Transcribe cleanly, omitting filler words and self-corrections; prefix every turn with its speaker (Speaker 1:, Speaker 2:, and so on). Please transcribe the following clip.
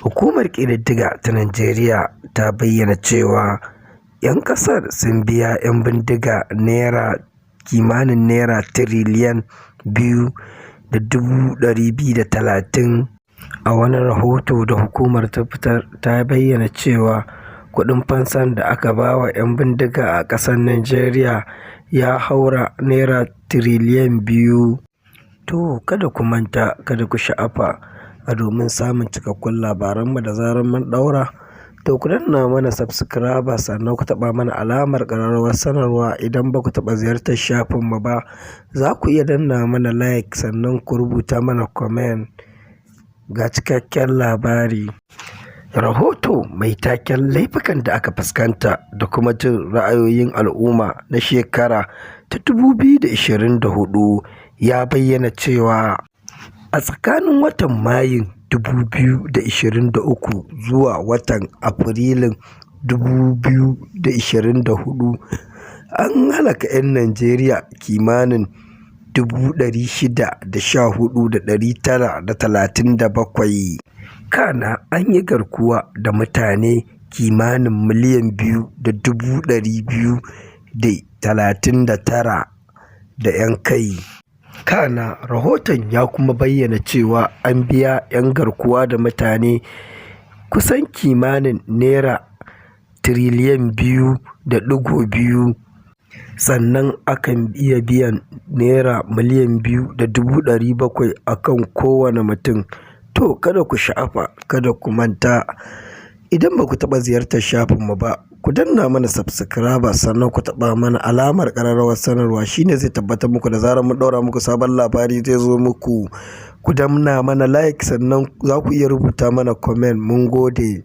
Speaker 1: Hukumar ƙididdiga ta Najeriya ta bayyana cewa 'yan ƙasar sun biya 'yan bindiga kimanin Naira tiriliyan 2.230. A wani rahoto da hukumar ta fitar, ta bayyana cewa kuɗin fansar da aka ba wa 'yan bindiga a ƙasar Najeriya ya haura Naira tiriliyan 2. To kada ku manta, kada ku sha'afa, domin samun cikakkun labaranmu da zarar mun ɗaura, to ku danna mana subscribe sannan ku taɓa mana alamar ƙararrawar sanarwa. Idan ba ku taɓa ziyartar shafinmu ba, za ku iya danna mana like sannan ku rubuta mana comment. Ga cikakken labari. Rahoto mai taken laifukan da aka fuskanta da kuma jin ra'ayoyin al'umma na shekara ta 2024 ya bayyana cewa a tsakanin watan Mayun 2023 zuwa watan Afrilun 2024, an halaka 'yan Najeriya kimanin 614,937. Kana an yi garkuwa da mutane kimanin miliyan 2,239 da 'yan kai. Kana rahoton ya kuma bayyana cewa an biya 'yan garkuwa da mutane kusan kimanin Naira tiriliyan 2.2, sannan akan iya biyan Naira miliyan 2.700 a kan kowane mutum. To kada ku sha'afa, kada ku manta, idan ba ku taɓa ziyartar shafinmu ba, ku danna mana subscribe sannan ku taɓa mana alamar ƙararrawar sanarwa. Shine zai tabbatar muku da zarar mun ɗaura muku sabon labari zai zo muku. Ku danna mana like sannan za ku iya rubuta mana comment. Mun gode.